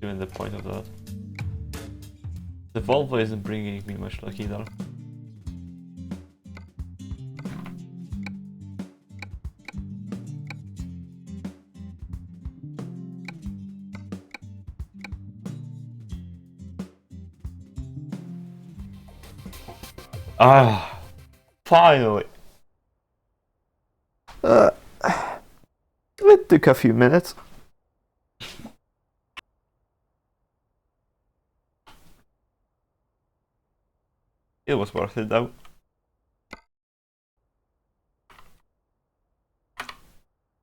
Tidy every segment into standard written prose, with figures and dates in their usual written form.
Even the point of that. The Volvo isn't bringing me much luck either. Ah, finally! It took a few minutes. It was worth it though.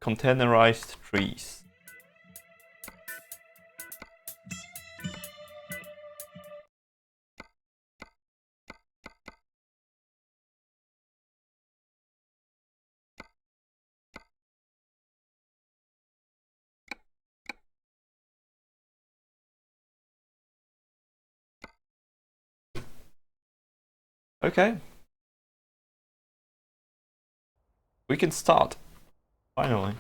Containerized trees. Okay. We can start. Finally.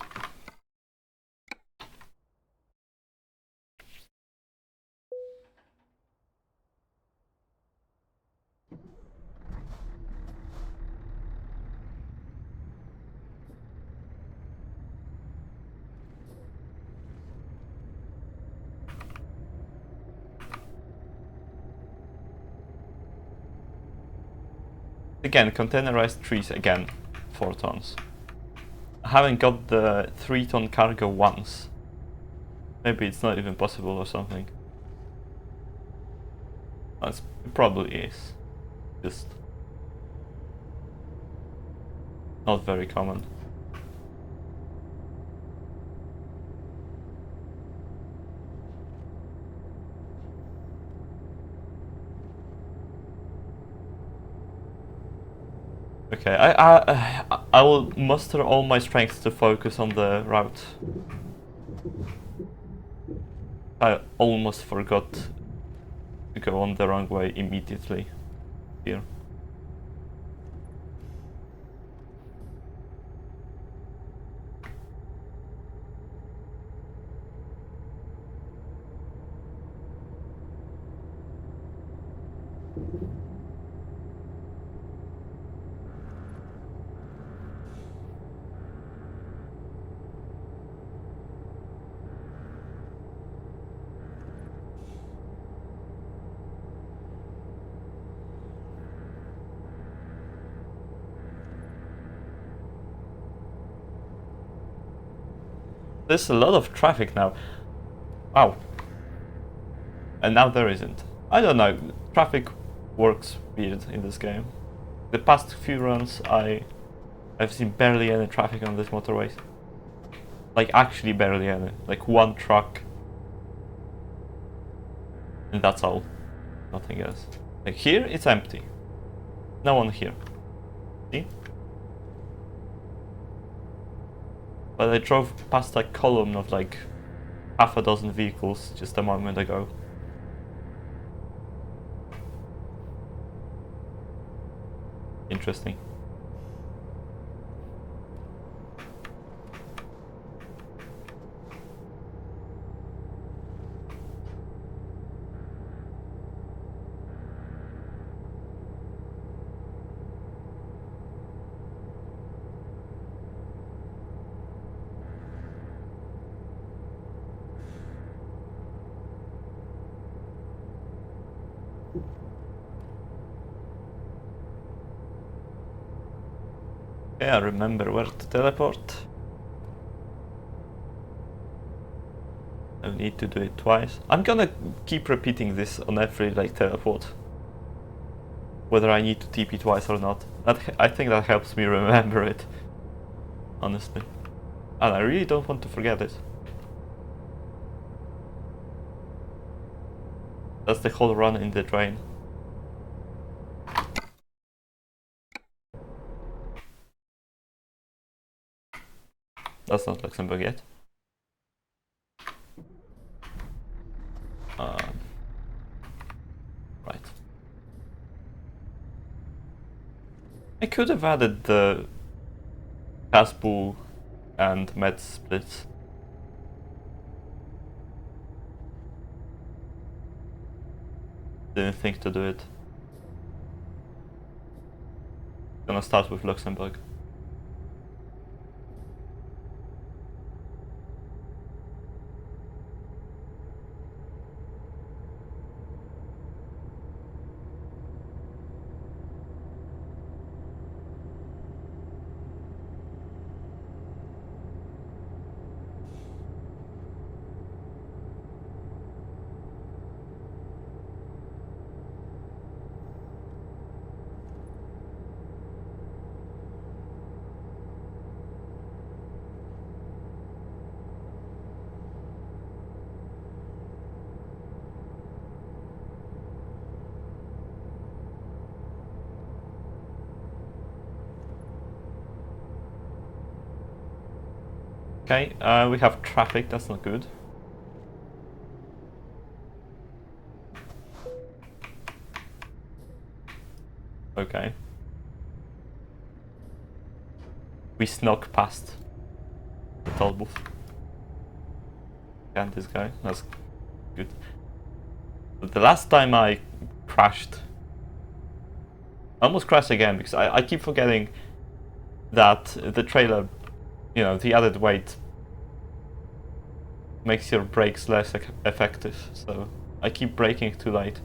Again, containerized trees again. 4 tons. I haven't got the 3-ton cargo once. Maybe it's not even possible or something. It probably is. Just not very common. Okay, I will muster all my strength to focus on the route. I almost forgot to go on the wrong way immediately here. There's a lot of traffic now. Wow. And now there isn't. I don't know, traffic works weird in this game. The past few runs I've seen barely any traffic on this motorway. Like actually barely any. Like 1 truck. And that's all. Nothing else. Like here it's empty. No one here. See? But I drove past a column of like half a dozen vehicles just a moment ago. Interesting. Yeah, I remember where to teleport. I need to do it twice. I'm gonna keep repeating this on every like teleport. Whether I need to TP twice or not. I think that helps me remember it. Honestly. And I really don't want to forget it. That's the whole run in the drain. That's not Luxembourg yet. Right. I could have added the Casbu and Med splits. Didn't think to do it. Gonna start with Luxembourg. Okay, we have traffic, that's not good. Okay. We snuck past the toll booth. And this guy, that's good. But the last time I crashed, I almost crashed again because I keep forgetting that the trailer, you know, the added weight makes your brakes less effective, so I keep braking too late.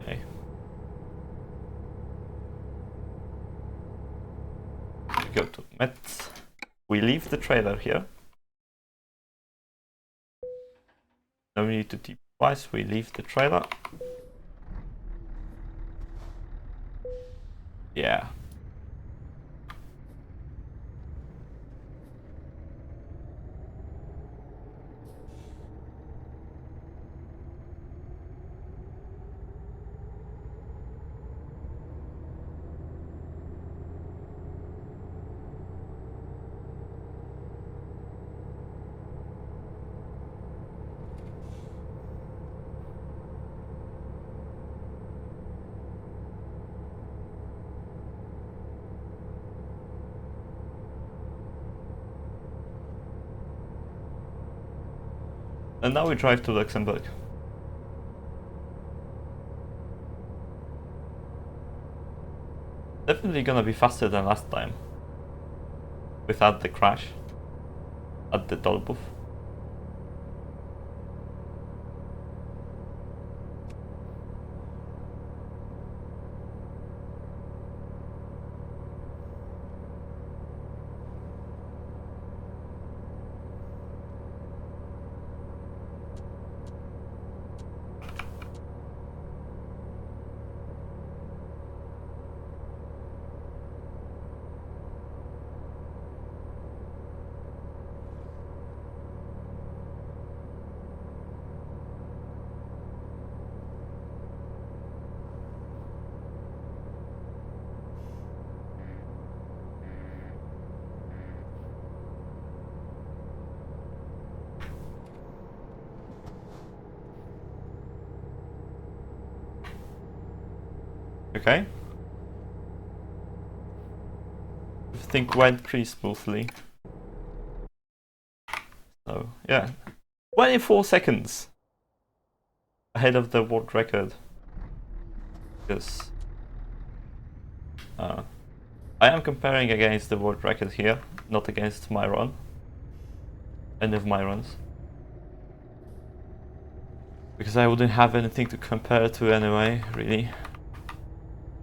Okay. We go to Metz. We leave the trailer here. No need to tip twice, we leave the trailer. Yeah. And now we drive to Luxembourg. Definitely gonna be faster than last time. Without the crash at the toll booth. Okay. Everything went pretty smoothly. So, yeah. 24 seconds ahead of the world record. Because I am comparing against the world record here, not against my run. Any of my runs. Because I wouldn't have anything to compare to anyway, really.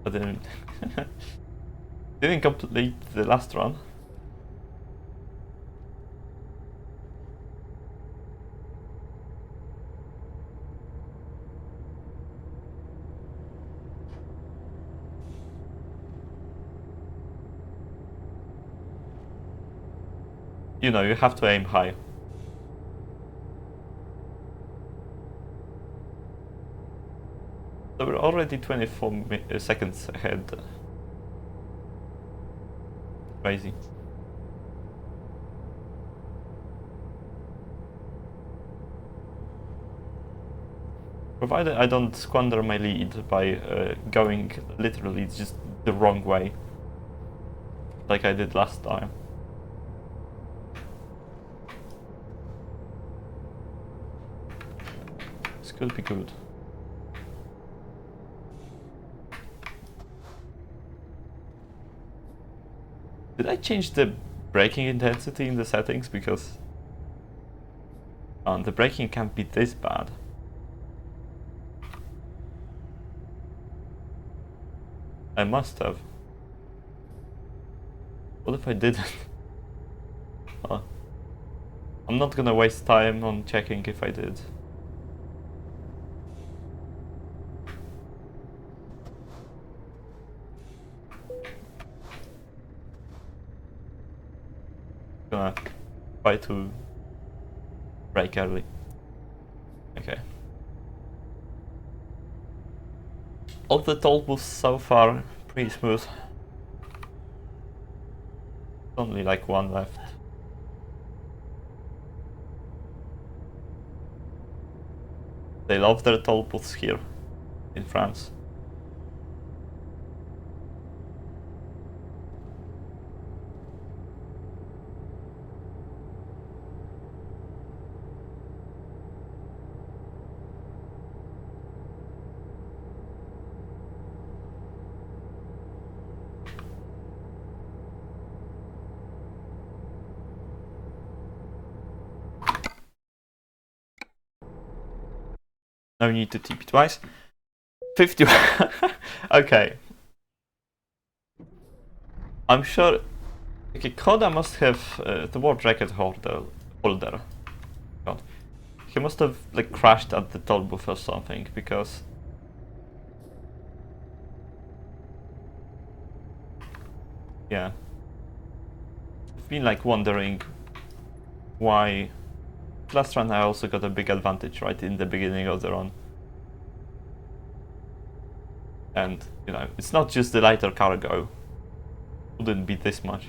I didn't complete the last run. You know, you have to aim high. So we're already 24 seconds ahead. Crazy. Provided I don't squander my lead by going literally just the wrong way, like I did last time. This could be good. Did I change the braking intensity in the settings? Because the braking can't be this bad. I must have. What if I didn't? I'm not gonna waste time on checking if I did. Gonna try to brake early. Okay. All the toll booths so far pretty smooth. Only like one left. They love their toll booths here in France. No need to TP twice. 50. Okay. I'm sure. Okay, Koda must have the world record holder. God. He must have like crashed at the toll booth or something because. Yeah. I've been like wondering why. Last run I also got a big advantage right in the beginning of the run. And, you know, it's not just the lighter cargo. Wouldn't be this much.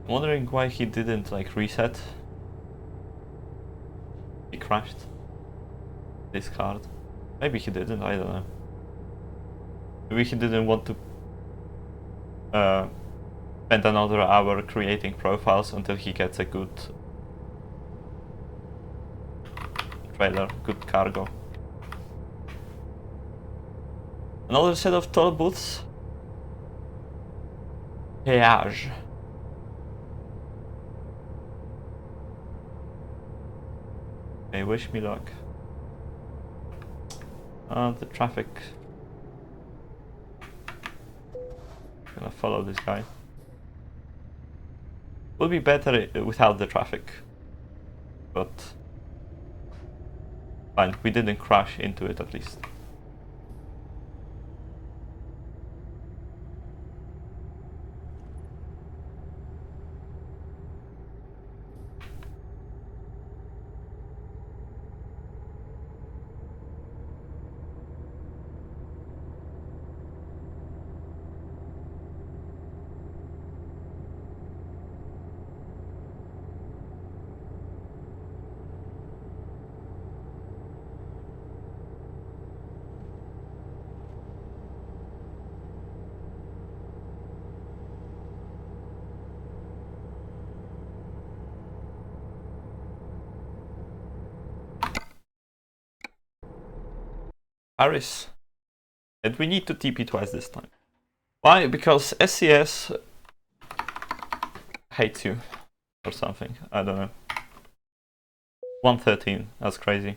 I'm wondering why he didn't like reset. He crashed this card. Maybe he didn't, I don't know. Maybe he didn't want to spend another hour creating profiles until he gets a good trailer, good cargo. Another set of toll booths. Péage. Okay, wish me luck. The traffic. Gonna follow this guy. Would be better without the traffic, but fine. We didn't crash into it at least. Paris. And we need to TP twice this time. Why? Because SES hates you or something. I don't know. 113. That's crazy.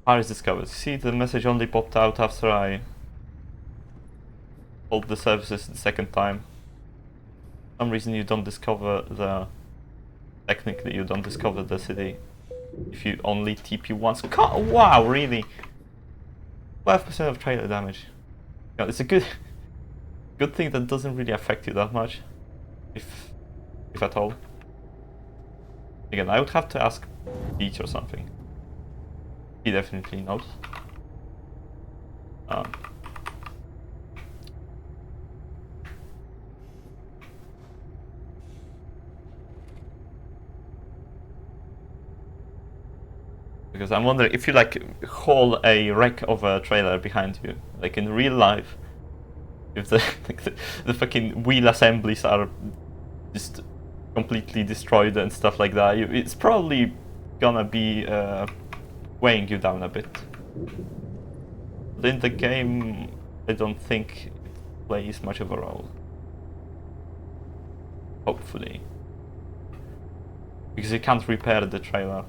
Paris discovered. See, the message only popped out after I called the services the second time. For some reason you don't discover the... Technically you don't discover the city if you only TP once. Wow, really? 12% of trailer damage. You know, it's a good thing that doesn't really affect you that much, if at all. Again, I would have to ask Beach or something. He definitely knows. Because I'm wondering if you like haul a wreck of a trailer behind you, like in real life, if the like the fucking wheel assemblies are just completely destroyed and stuff like that, it's probably gonna be weighing you down a bit. But in the game, I don't think it plays much of a role. Hopefully. Because you can't repair the trailer.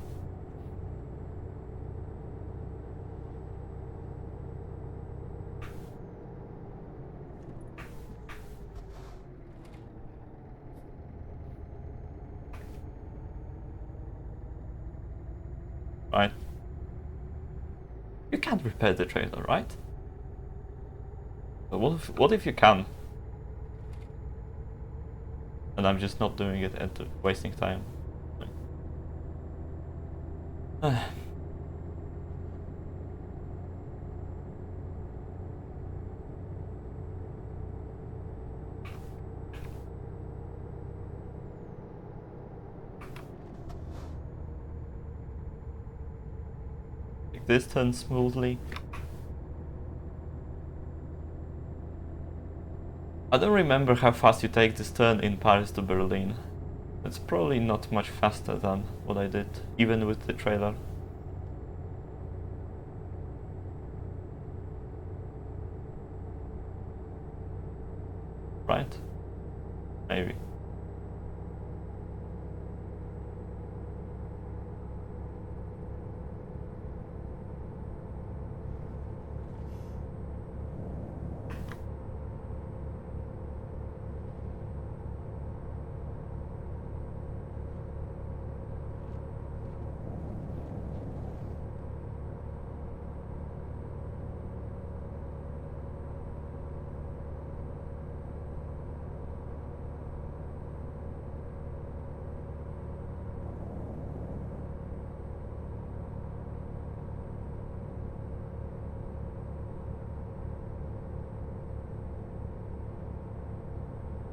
Right? You can't repair the trailer, right? But what if you can? And I'm just not doing it and wasting time. Like this turns smoothly. I don't remember how fast you take this turn in Paris to Berlin. It's probably not much faster than what I did, even with the trailer. Right? Maybe.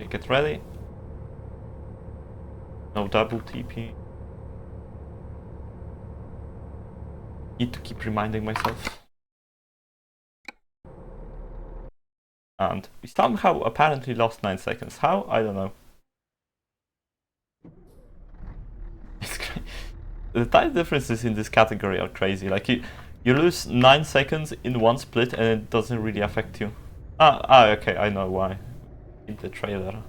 Okay, get ready. No double TP. Need to keep reminding myself. And we somehow apparently lost 9 seconds. How? I don't know. It's the time differences in this category are crazy. Like you lose 9 seconds in one split and it doesn't really affect you. Okay, I know why. In the trailer.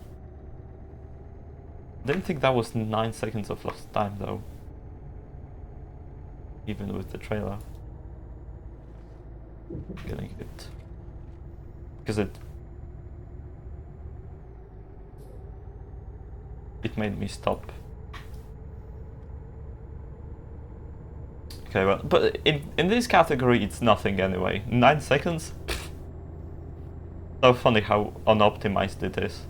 I didn't think that was 9 seconds of lost time though. Even with the trailer. Getting hit. Because it made me stop. Okay, well, but in this category it's nothing anyway. 9 seconds? Pfft. So funny how unoptimized it is.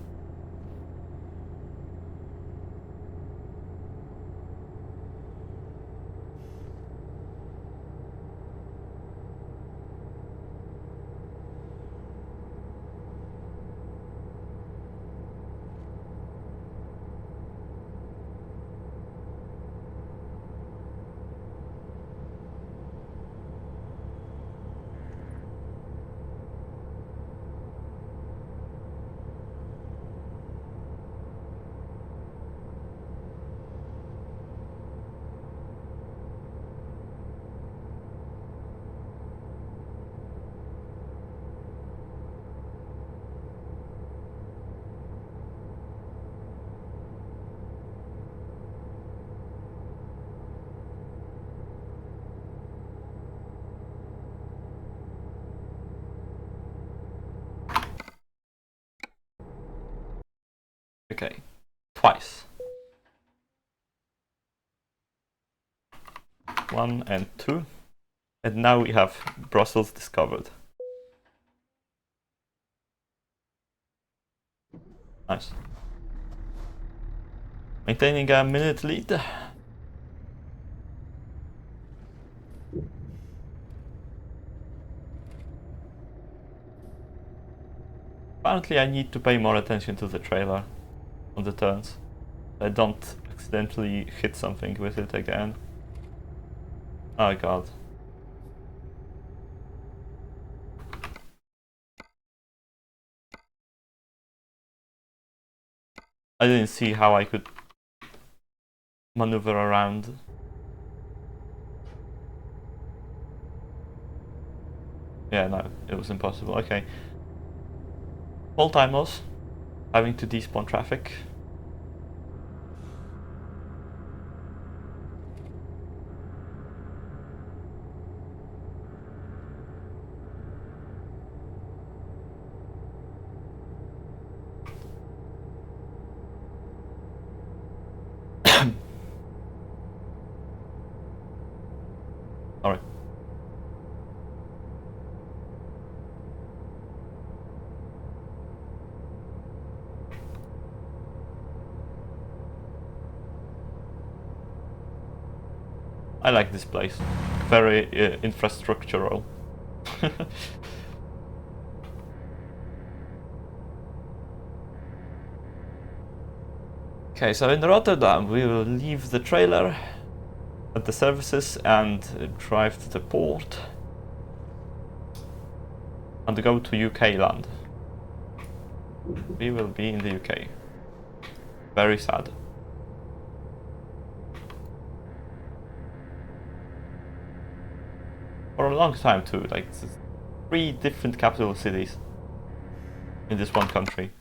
Okay, twice. 1 and 2. And now we have Brussels discovered. Nice. Maintaining a minute lead. Apparently I need to pay more attention to the trailer on the turns. I don't accidentally hit something with it again. Oh god. I didn't see how I could maneuver around. Yeah, no, it was impossible. Okay. Full time loss. Having to despawn traffic. Alright. I like this place. Very infrastructural. Okay, so in Rotterdam we will leave the trailer at the services and drive to the port and go to UK land. We will be in the UK. Very sad. For a long time too, like 3 different capital cities in this one country.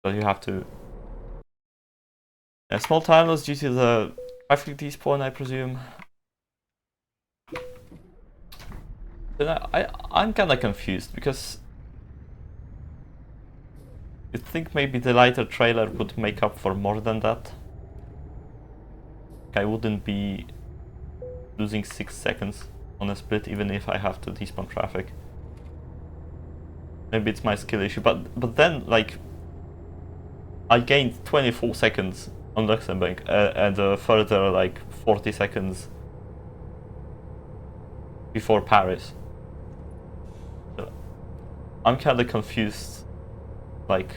So you have to... A small time loss due to the traffic despawn, I presume. But I'm kinda confused because you'd think maybe the lighter trailer would make up for more than that. I wouldn't be losing 6 seconds on a split even if I have to despawn traffic. Maybe it's my skill issue, but then like I gained 24 seconds on Luxembourg and a further like 40 seconds before Paris. So I'm kinda confused, like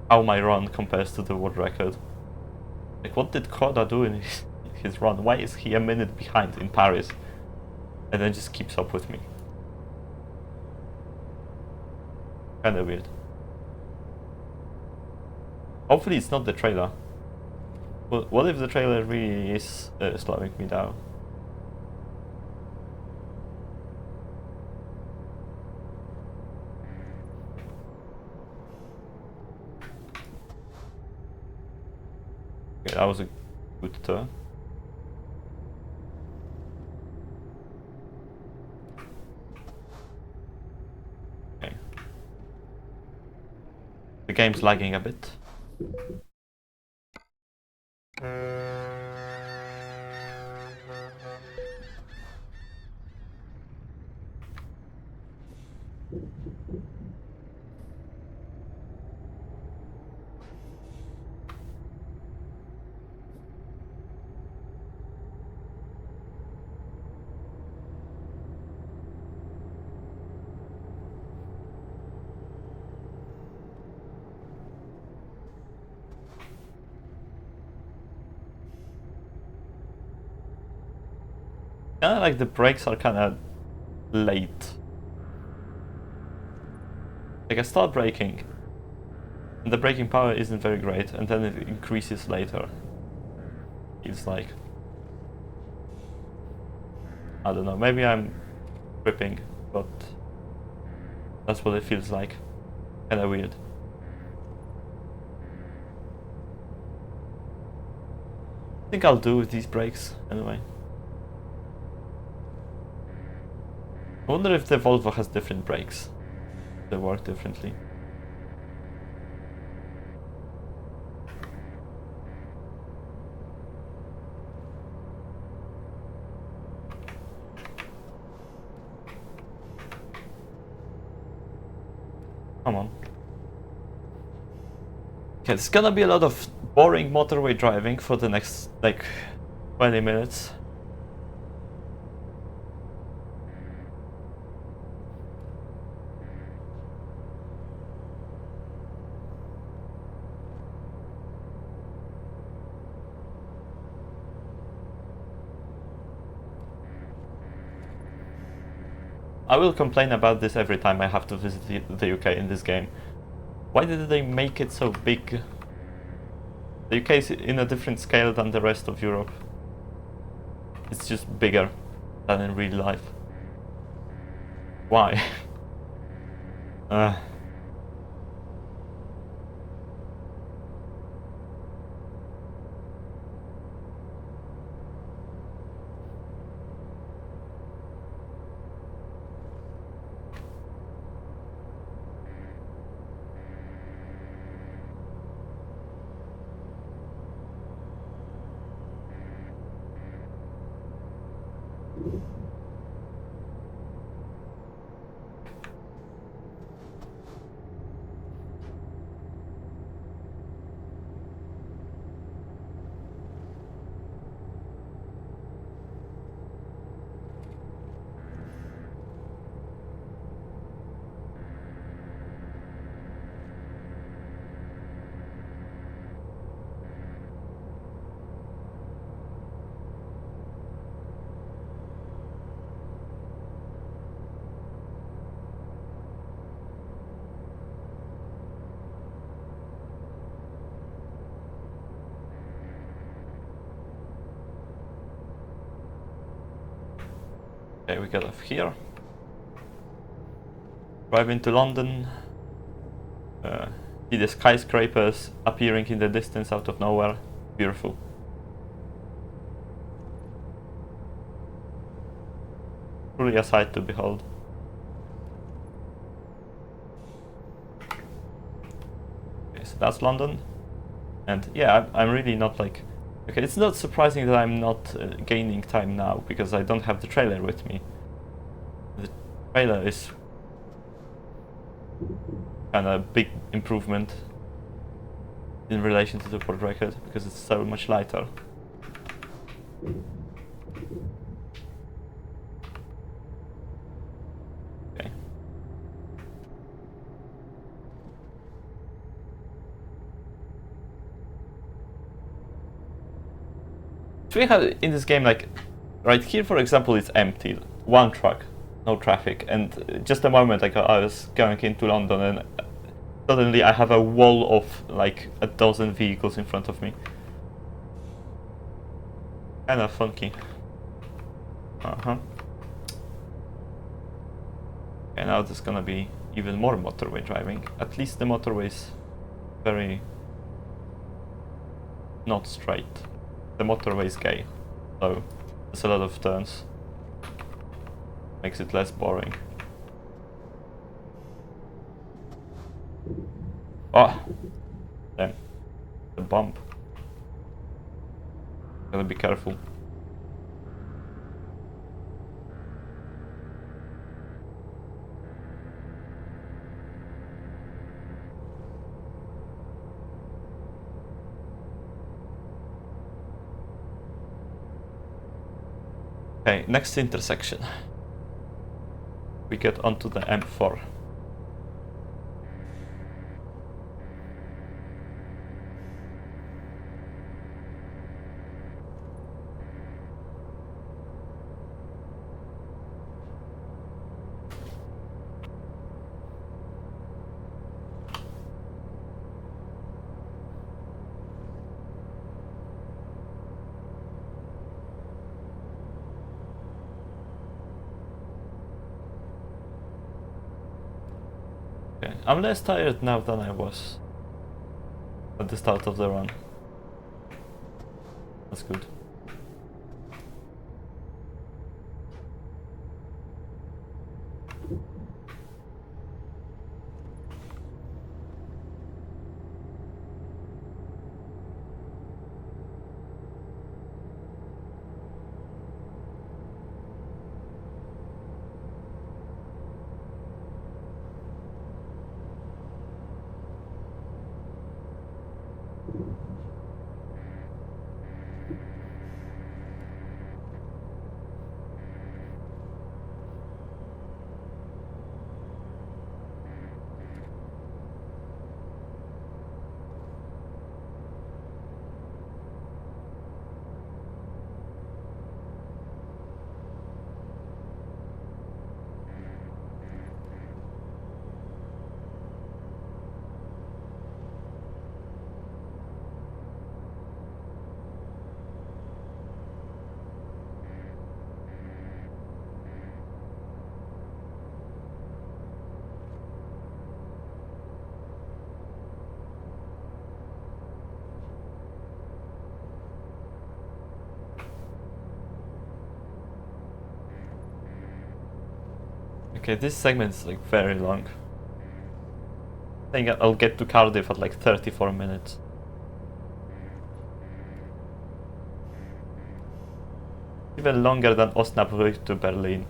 how my run compares to the world record. Like what did Koda do in his run? Why is he a minute behind in Paris and then just keeps up with me? Kinda weird. Hopefully it's not the trailer. Well, what if the trailer really is slowing me down? Okay, that was a good turn. Okay. The game's lagging a bit. Kinda like the brakes are kinda late. Like I start braking, and the braking power isn't very great, and then it increases later. It's like... I don't know, maybe I'm tripping, but that's what it feels like. Kinda weird. I think I'll do with these brakes anyway. I wonder if the Volvo has different brakes. They work differently. Come on. Okay, it's gonna be a lot of boring motorway driving for the next, like, 20 minutes. I will complain about this every time I have to visit the UK in this game. Why did they make it so big? The UK is in a different scale than the rest of Europe. It's just bigger than in real life. Why? Okay, we get off here. Drive into London. See the skyscrapers appearing in the distance out of nowhere. Beautiful. Truly a sight to behold. Okay, so that's London. And yeah, I'm really not like... Okay, it's not surprising that I'm not gaining time now, because I don't have the trailer with me. The trailer is kind of a big improvement in relation to the port record, because it's so much lighter. Okay. So we have in this game, like, right here, for example, it's empty. One truck, no traffic. And just a moment ago, I was going into London and suddenly I have a wall of like a dozen vehicles in front of me. Kinda funky. Okay, now there's gonna be even more motorway driving. At least the motorway is very not straight. The motorway is gay, so there's a lot of turns. Makes it less boring. Oh! Damn. The bump. Gotta be careful. Okay, next intersection. We get onto the M4. Okay, I'm less tired now than I was at the start of the run. That's good. Okay, this segment is like very long. I think I'll get to Cardiff at like 34 minutes. Even longer than Osnabrück to Berlin.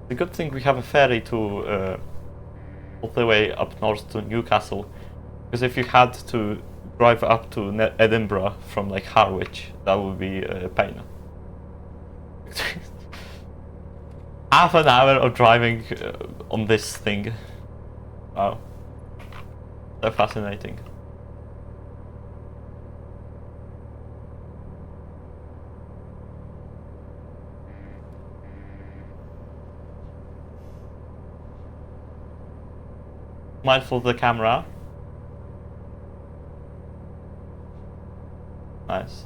The good thing we have a ferry to all the way up north to Newcastle, because if you had to drive up to Edinburgh from like Harwich, that would be a pain. Half an hour of driving on this thing. Wow, so fascinating. Mindful of the camera. Nice.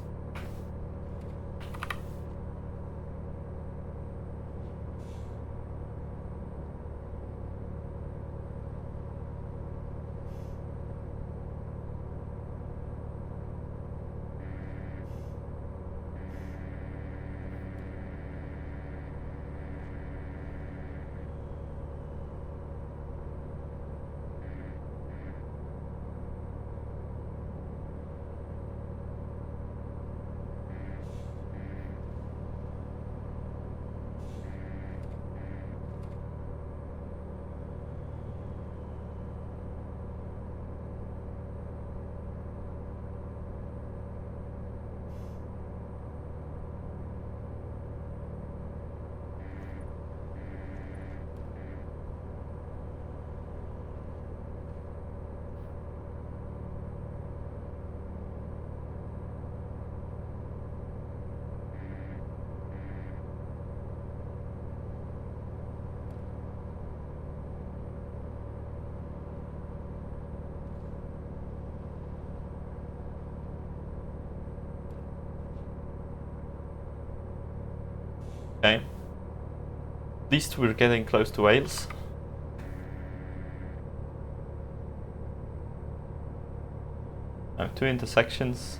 Okay. At least we're getting close to Wales. Now 2 intersections.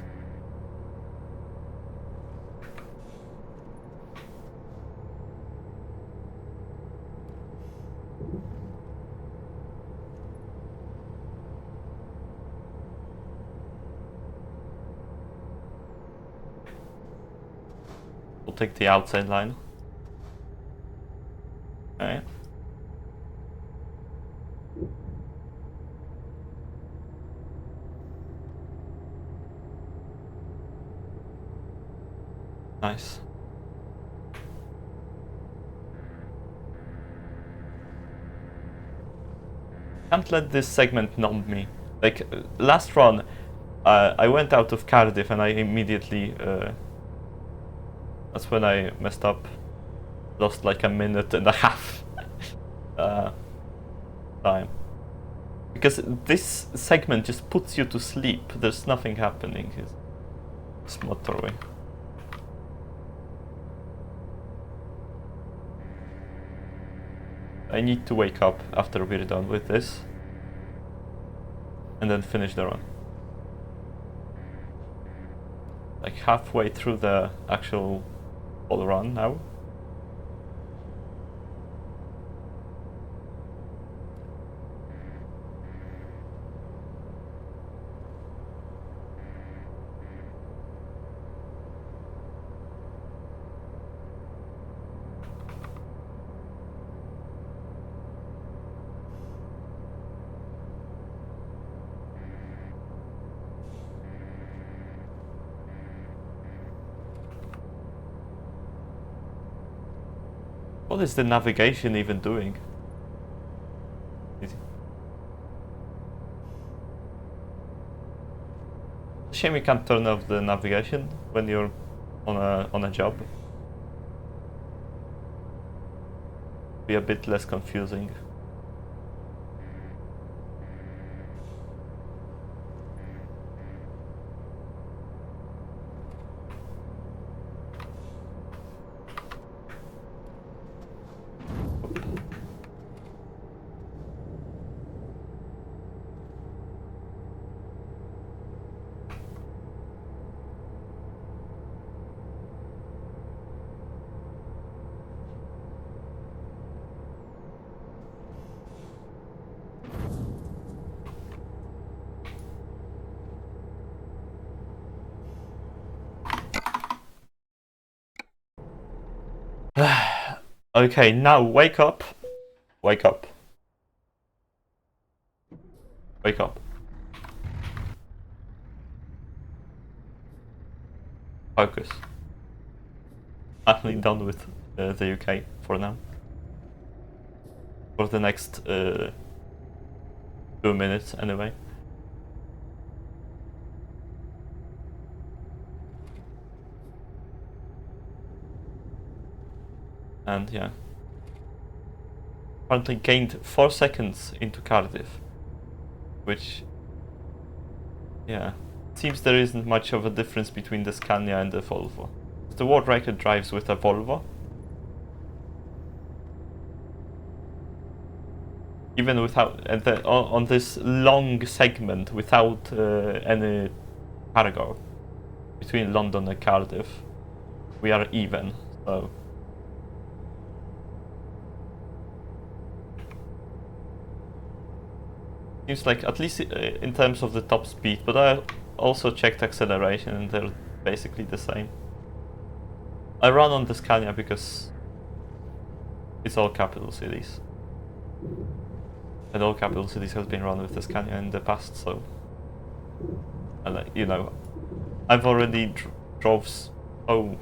We'll take the outside line. Okay. Nice. Can't let this segment numb me. Like last run, I went out of Cardiff and I immediately that's when I messed up. Lost like a minute and a half time. Because this segment just puts you to sleep. There's nothing happening. It's motorway. I need to wake up after we're done with this and then finish the run. Like halfway through the actual whole run now. What is the navigation even doing? Shame you can't turn off the navigation when you're on a job. Be a bit less confusing. Okay, now wake up. Wake up. Wake up. Focus. Finally done with the UK for now. For the next 2 minutes anyway. And yeah. Apparently gained 4 seconds into Cardiff. Which, yeah, seems there isn't much of a difference between the Scania and the Volvo. The world record drives with a Volvo. Even without, on this long segment, without any cargo between London and Cardiff, we are even, so. Seems like, at least in terms of the top speed, but I also checked acceleration and they're basically the same. I run on the Scania because it's all capital cities. And all capital cities has been run with the Scania in the past, so. And you know, I've already drove so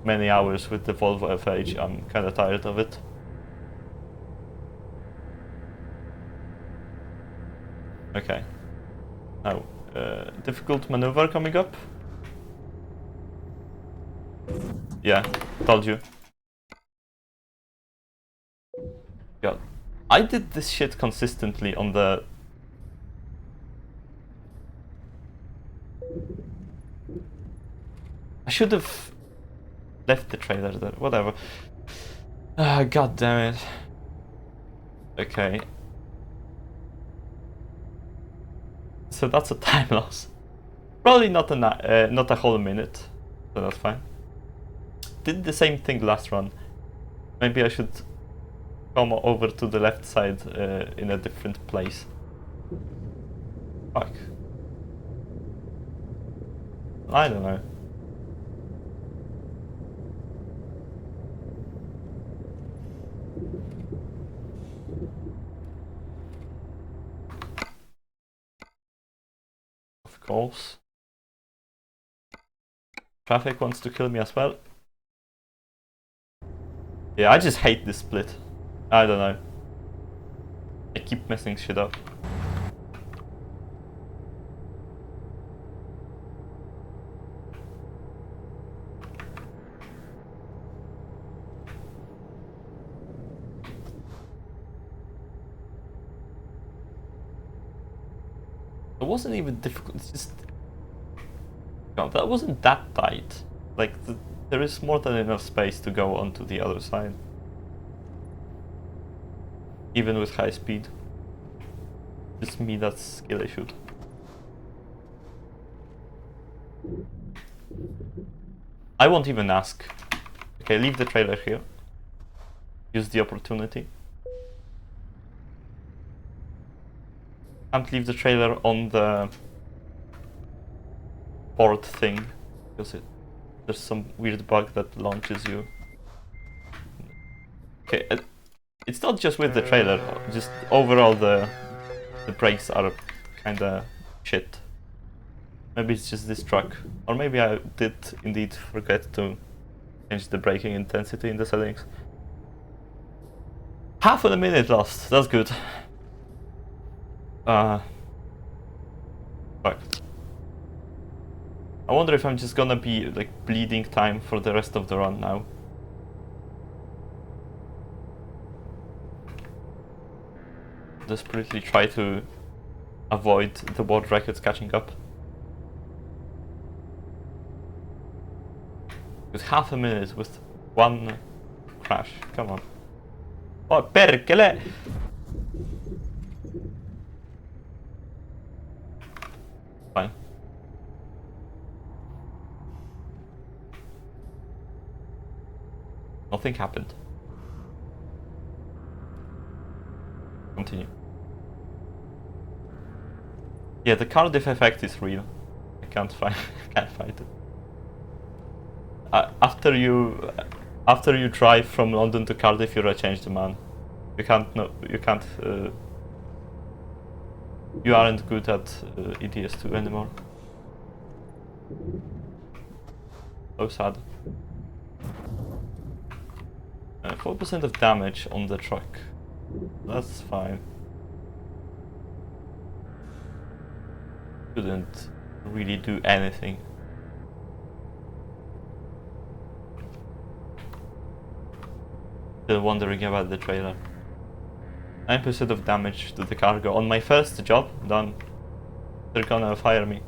many hours with the Volvo FH, I'm kinda tired of it. Okay. Now, difficult maneuver coming up. Yeah, told you. God, I did this shit consistently on the... I should have left the trailer there, whatever. God damn it. Okay. So that's a time loss. Probably not a whole minute, so that's fine. Did the same thing last run. Maybe I should come over to the left side in a different place. Fuck. I don't know. Of course. Traffic wants to kill me as well. Yeah, I just hate this split. I don't know. I keep messing shit up. It wasn't even difficult, it's just... God, that wasn't that tight. Like, there is more than enough space to go onto the other side. Even with high speed. Just me, that's skill issue. I won't even ask. Okay, leave the trailer here. Use the opportunity. Can't leave the trailer on the board thing because there's some weird bug that launches you. Okay, it's not just with the trailer, just overall the brakes are kinda shit. Maybe it's just this truck, or maybe I did indeed forget to change the braking intensity in the settings. Half of a minute lost, that's good. Fuck. I wonder if I'm just gonna be like bleeding time for the rest of the run now. Desperately try to avoid the world records catching up. With half a minute with one crash, come on. Oh, perkele! Fine. Nothing happened. Continue. Yeah, the Cardiff effect is real. I can't fight it. After after you drive from London to Cardiff, you're a changed man. You can't. No, you can't. You aren't good at ETS 2 anymore. So sad. 4% of damage on the truck. That's fine. Couldn't really do anything. Still wondering about the trailer. 9% of damage to the cargo. On my first job done, they're gonna fire me.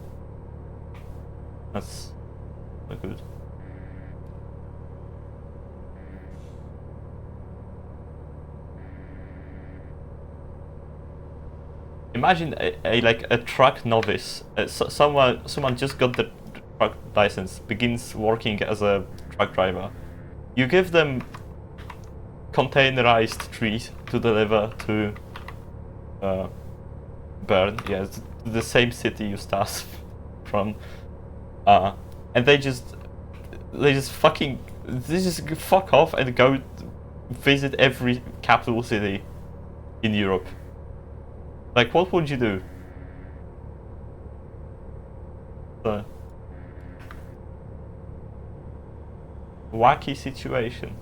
That's not good. Imagine a truck novice. Someone just got the truck license, begins working as a truck driver. You give them containerized trees to deliver to Bern, yes, the same city you start from, and they just fuck off and go visit every capital city in Europe. Like, what would you do? Wacky situation.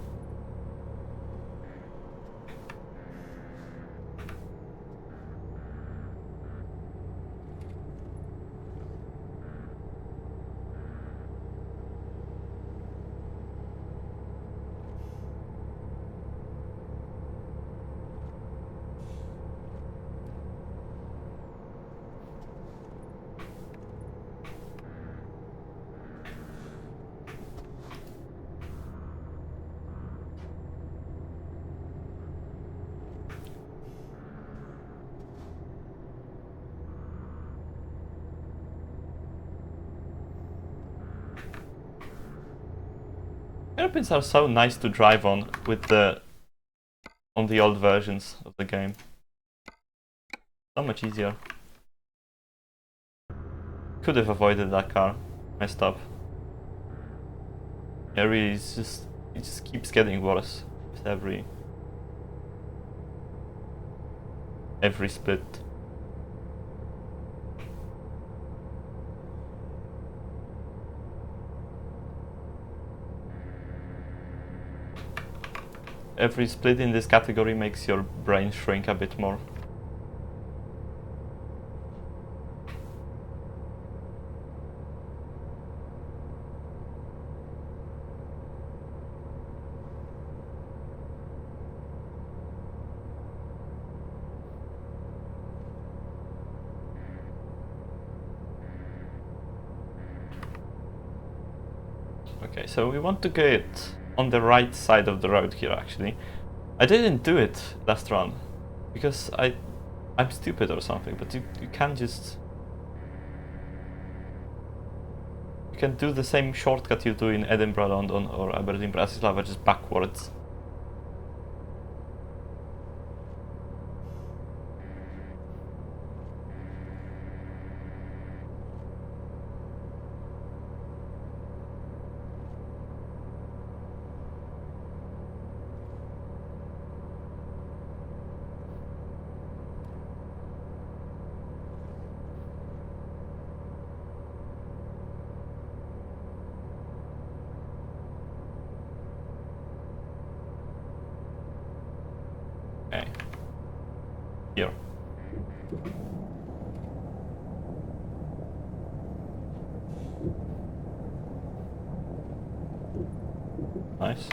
Airplanes are so nice to drive on on the old versions of the game. So much easier. Could have avoided that car. Messed up. Yeah, really, it just keeps getting worse with every split. Every split in this category makes your brain shrink a bit more. Okay, so we want to get on the right side of the road here, actually. I didn't do it last run because I'm stupid or something, but you can't just... You can do the same shortcut you do in Edinburgh, London or Aberdeen, Bratislava, just backwards. Okay. Here. Nice.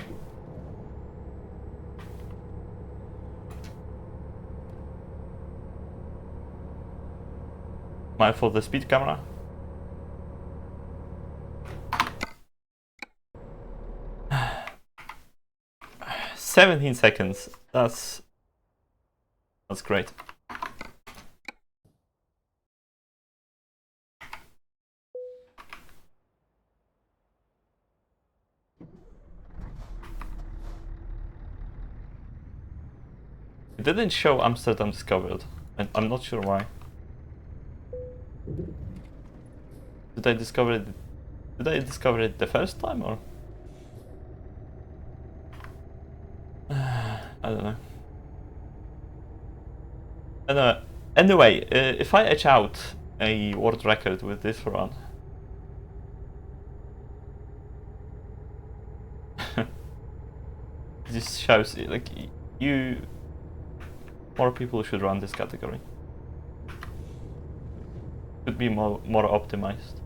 Mindful of the speed camera. — 17 seconds. That's great. It didn't show Amsterdam discovered, and I'm not sure why. Did I discover it the first time, or? Anyway, if I etch out a world record with this run, this shows like more people should run this category. Could be more optimized.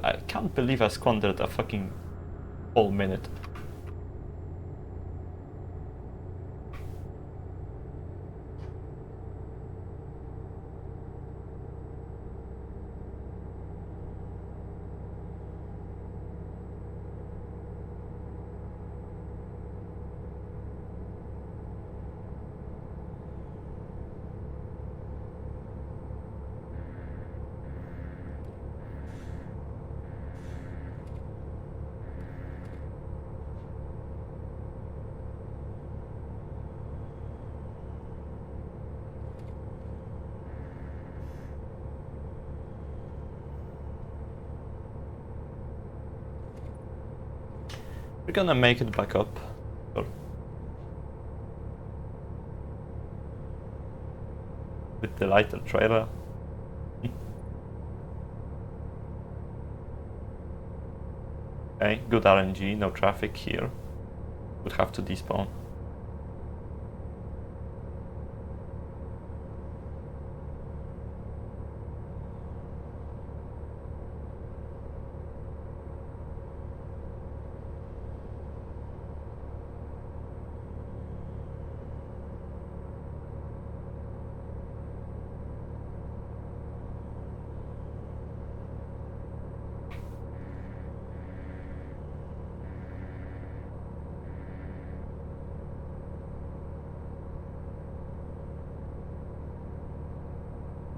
I can't believe I squandered a fucking whole minute. We're gonna make it back up. Sure. With the lighter trailer. Okay, good RNG, no traffic here. Would have to despawn.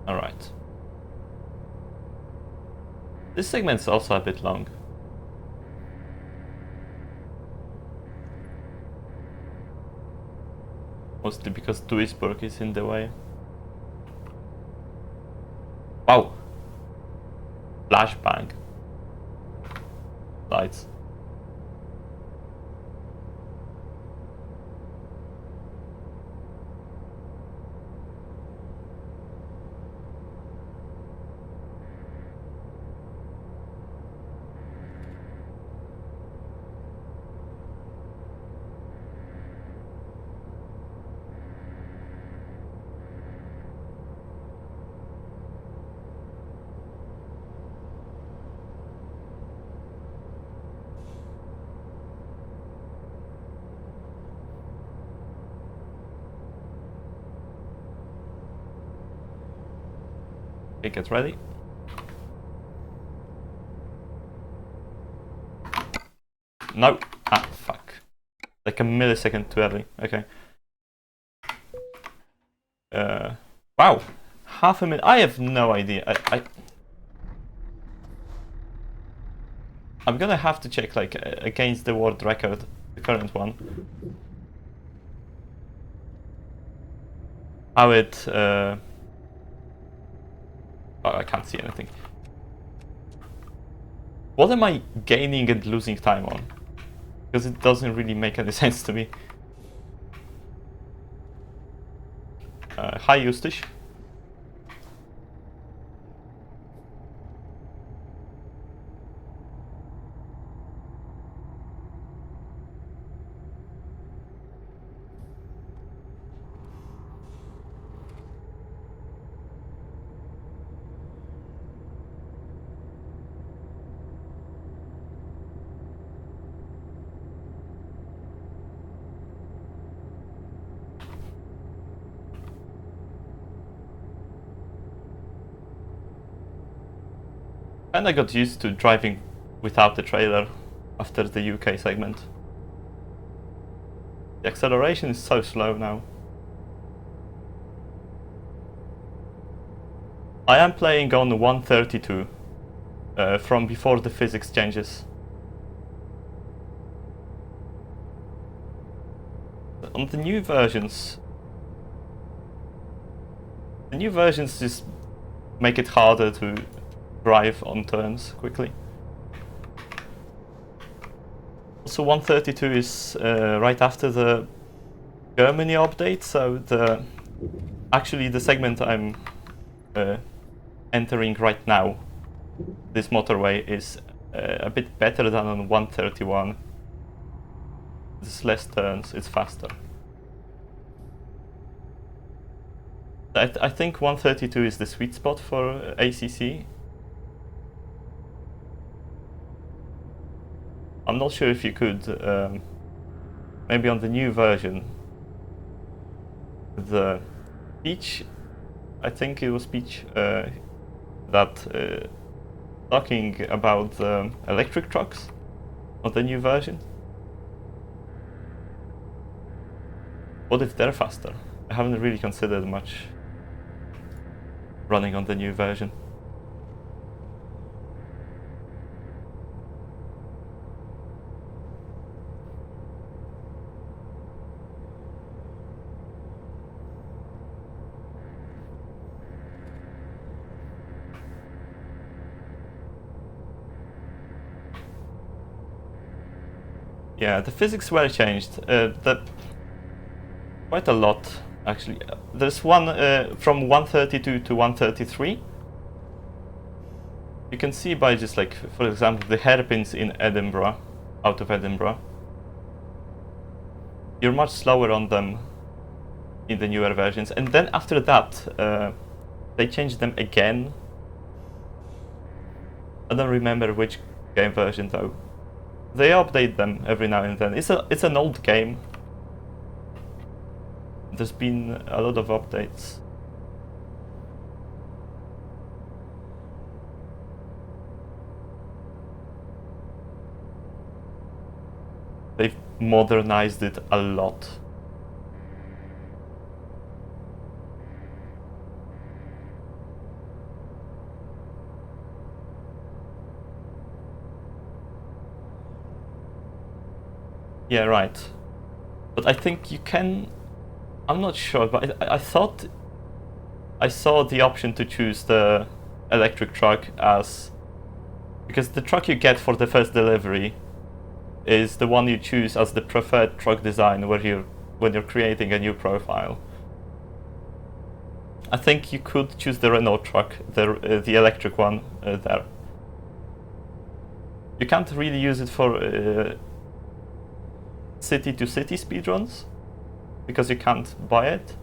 Alright. This segment's also a bit long. Mostly because Duisburg is in the way. Wow! Flashbang. Lights. Okay, get ready. No! Ah, fuck. Like a millisecond too early. Okay. Wow! Half a minute. I have no idea. I'm gonna have to check, like, against the world record, the current one. How it... Oh, I can't see anything. What am I gaining and losing time on? Because it doesn't really make any sense to me. Hi, Eustace. And I got used to driving without the trailer after the UK segment. The acceleration is so slow now. I am playing on 132 from before the physics changes. On the new versions just make it harder to drive on turns quickly. Also 132 is right after the Germany update. So actually the segment I'm entering right now, this motorway is a bit better than on 131. There's less turns, it's faster. I think 132 is the sweet spot for ACC. I'm not sure if you could, maybe on the new version, the speech, I think it was speech that talking about electric trucks on the new version. What if they're faster? I haven't really considered much running on the new version. Yeah, the physics were changed. Quite a lot, actually. There's one from 132 to 133. You can see by just like, for example, the hairpins in Edinburgh, out of Edinburgh. You're much slower on them in the newer versions. And then after that, they changed them again. I don't remember which game version though. They update them every now and then. It's an old game. There's been a lot of updates. They've modernized it a lot. Yeah, right. But I think you can... I'm not sure, but I thought I saw the option to choose the electric truck as... Because the truck you get for the first delivery is the one you choose as the preferred truck design when you're creating a new profile. I think you could choose the Renault truck, the electric one there. You can't really use it for city-to-city speedruns, because you can't buy it.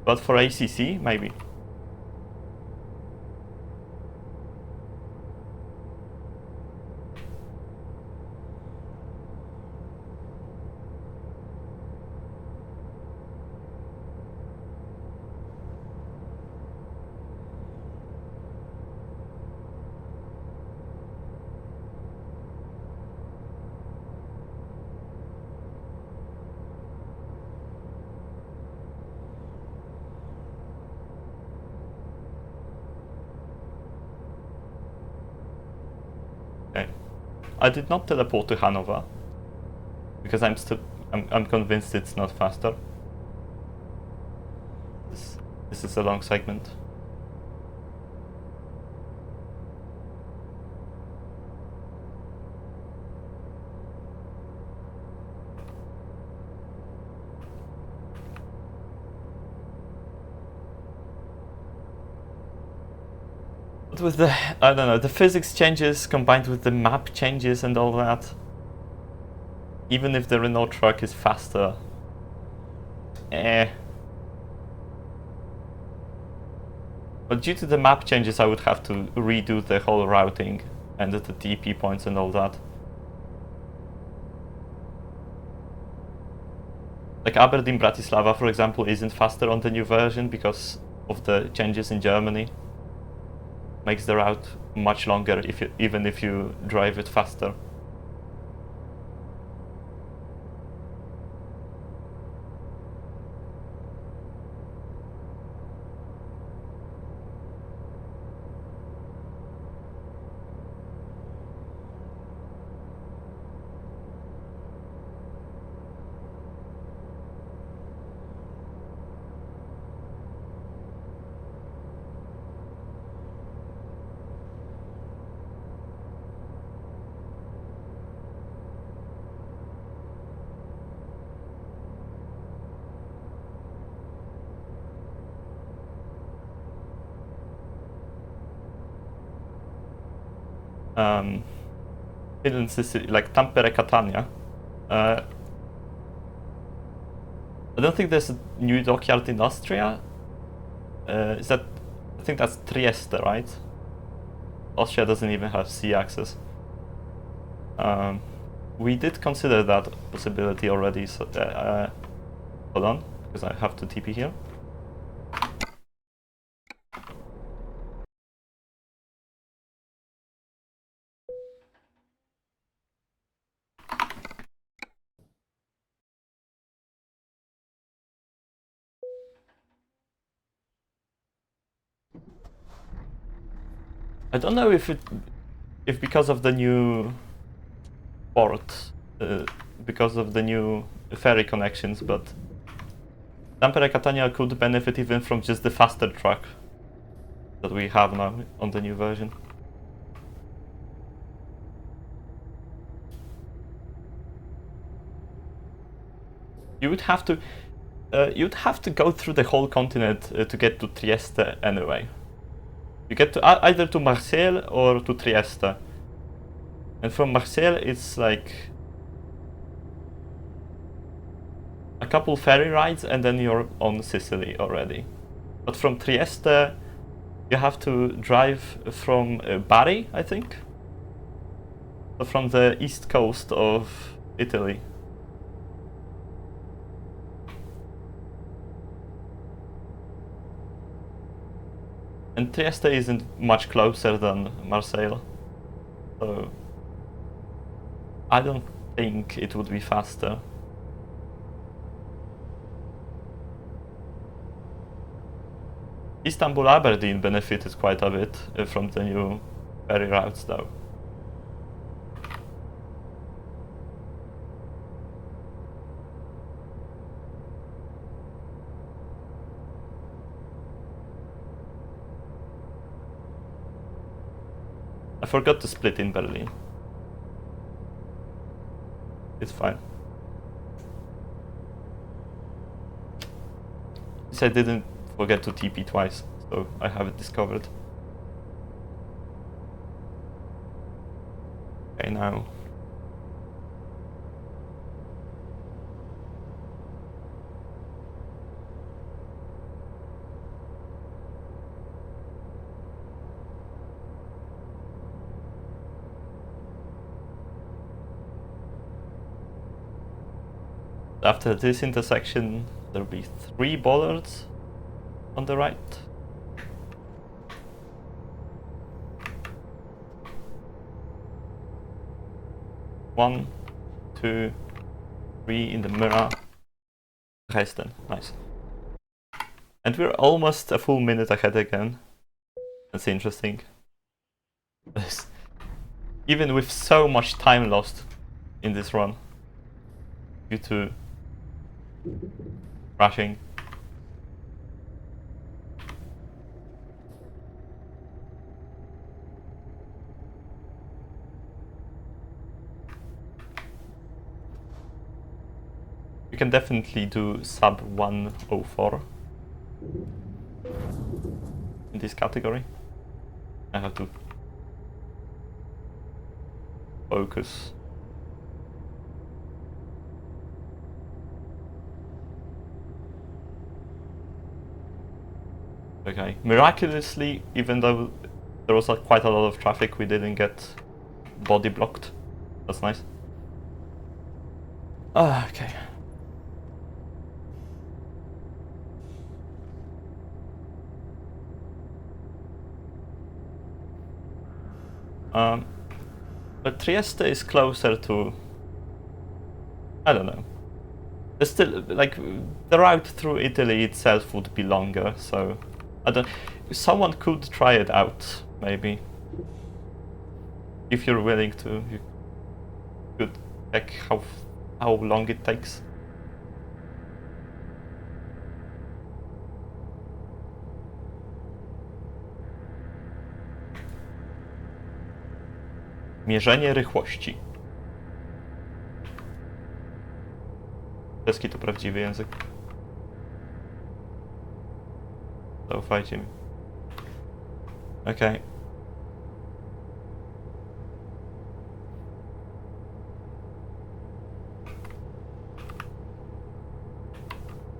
But for ACC, maybe. Okay. I did not teleport to Hanover because I'm convinced it's not faster. This is a long segment. But with the, I don't know, the physics changes combined with the map changes and all that, even if the Renault truck is faster, But due to the map changes, I would have to redo the whole routing and the TP points and all that. Like Aberdeen Bratislava, for example, isn't faster on the new version because of the changes in Germany. Makes the route much longer even if you drive it faster. Hidden Sicily, like Tampere, Catania. I don't think there's a new dockyard in Austria. Is that? I think that's Trieste, right? Austria doesn't even have sea access. We did consider that possibility already, so hold on, because I have to TP here. I don't know if because of the new port, because of the new ferry connections, but Tampere Catania could benefit even from just the faster track that we have now on the new version. You would have to you'd have to go through the whole continent to get to Trieste anyway. You get to either to Marseille or to Trieste. And from Marseille it's like a couple ferry rides and then you're on Sicily already. But from Trieste you have to drive from Bari, I think? So from the east coast of Italy. And Trieste isn't much closer than Marseille, so I don't think it would be faster. Istanbul Aberdeen benefited quite a bit from the new ferry routes though. I forgot to split in Berlin. It's fine. I didn't forget to TP twice, so I have it discovered. Okay, now. After this intersection, there'll be 3 bollards on the right. One, 2, 3 in the mirror. Dresden, nice. And we're almost a full minute ahead again. That's interesting. Even with so much time lost in this run due to crashing. You can definitely do sub 104 in this category. I have to focus. Okay, miraculously, even though there was quite a lot of traffic, we didn't get body blocked. That's nice. Okay. But Trieste is closer to, I don't know. There's still, like, the route through Italy itself would be longer, so I don't. Someone could try it out, maybe. If you're willing to, you could check how long it takes. Mierzenie rychłości. Czeski to prawdziwy język. Zaufajcie mi. Okej.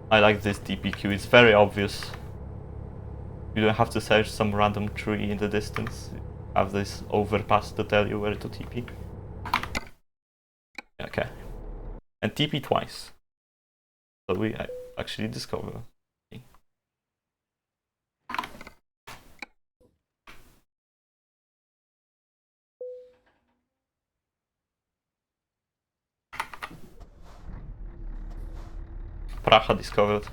I like this DPQ, it's very obvious. You don't have to search some random tree in the distance. You have this overpass to tell you where to TP. Okay. And TP twice. So we actually discover. Praha discovered.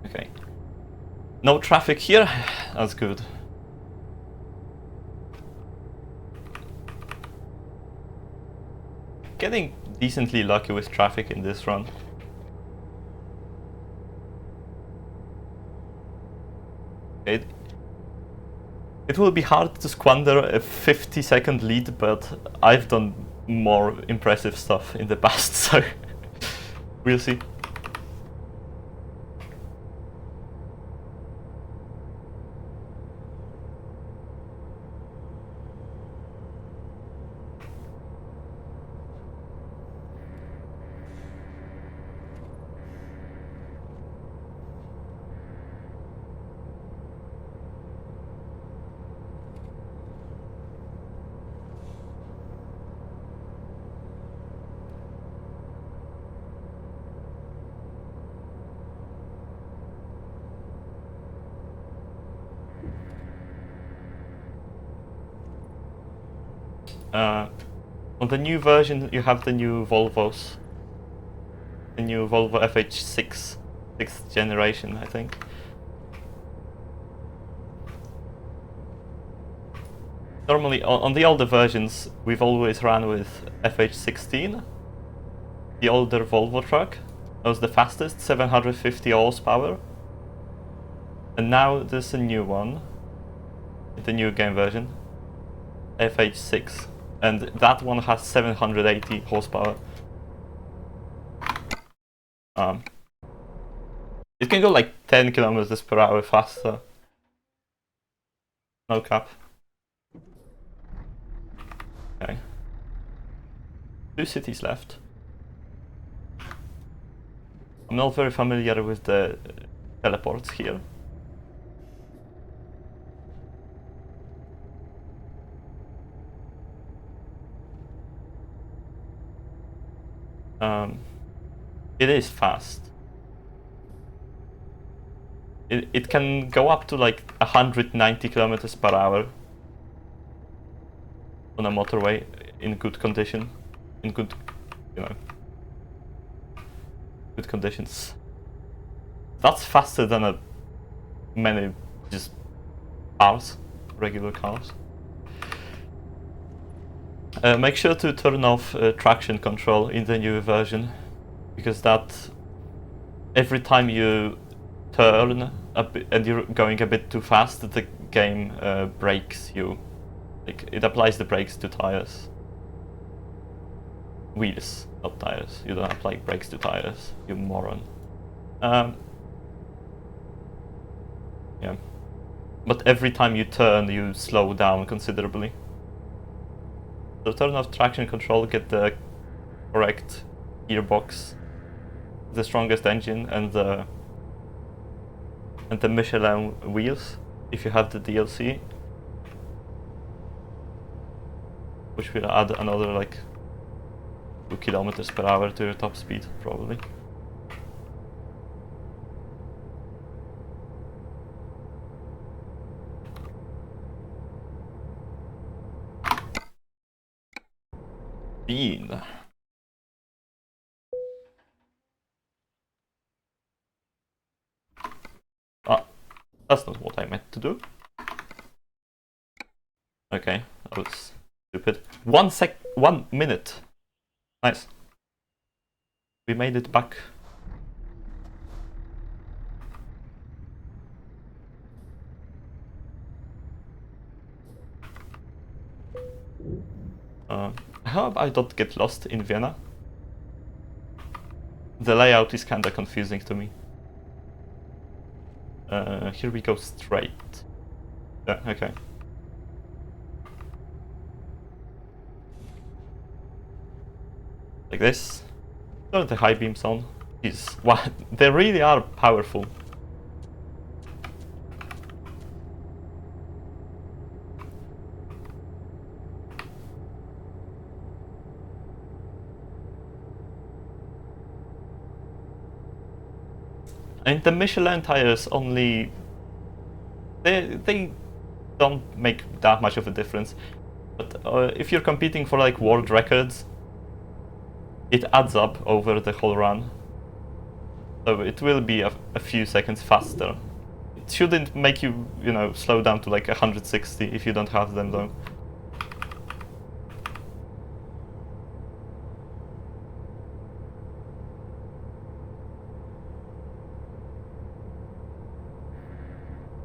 Okay. No traffic here. That's good. Getting decently lucky with traffic in this run. It will be hard to squander a 50-second lead, but I've done more impressive stuff in the past, so we'll see. On the new version, you have the new Volvos. The new Volvo FH6, 6th generation, I think. Normally, on the older versions, we've always ran with FH16, the older Volvo truck. That was the fastest, 750 horsepower. And now there's a new one, the new game version, FH6. And that one has 780 horsepower. It can go like 10 kilometers per hour faster. No cap. Okay. 2 cities left. I'm not very familiar with the teleports here. It is fast. It can go up to like 190 kilometers per hour on a motorway in good condition, in good, good conditions. That's faster than many just cars, regular cars. Make sure to turn off traction control in the new version, because that every time you turn a bit and you're going a bit too fast, the game brakes you. Like, it applies the brakes to tires. Wheels, not tires. You don't apply brakes to tires, you moron. Yeah. But every time you turn, you slow down considerably. So turn off traction control, get the correct gearbox, the strongest engine, and the Michelin wheels, if you have the DLC, which will add another like 2 kilometers per hour to your top speed, probably. Bean. Ah, that's not what I meant to do. Okay, that was Stupid. 1 minute. Nice. We made it back. I hope I don't get lost in Vienna. The layout is kinda confusing to me. Here we go straight. Yeah, okay. Like this. Turn the high beams on. Jeez, wow, they really are powerful. And the Michelin tires only... They don't make that much of a difference. But if you're competing for like world records, it adds up over the whole run. So it will be a few seconds faster. It shouldn't make you, you know, slow down to like 160 if you don't have them though.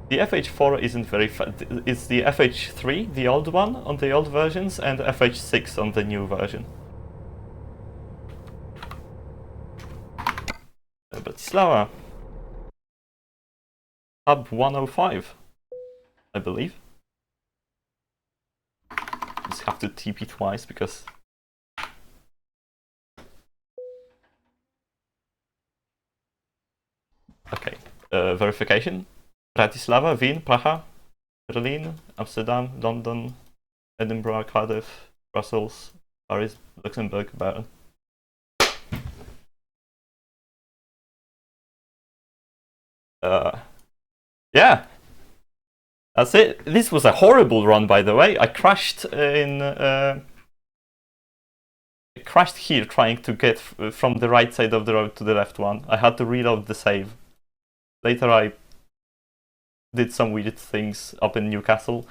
The FH4 isn't very fast. It's the FH3, the old one, on the old versions, and FH6 on the new version. Bratislava. Hub 105, I believe. Just have to TP twice because... Okay, verification. Bratislava, Wien, Praha, Berlin, Amsterdam, London, Edinburgh, Cardiff, Brussels, Paris, Luxembourg, Bern. Yeah, that's it. This was a horrible run, by the way. I crashed in... crashed here trying to get from the right side of the road to the left one. I had to reload the save. Later I did some weird things up in Newcastle.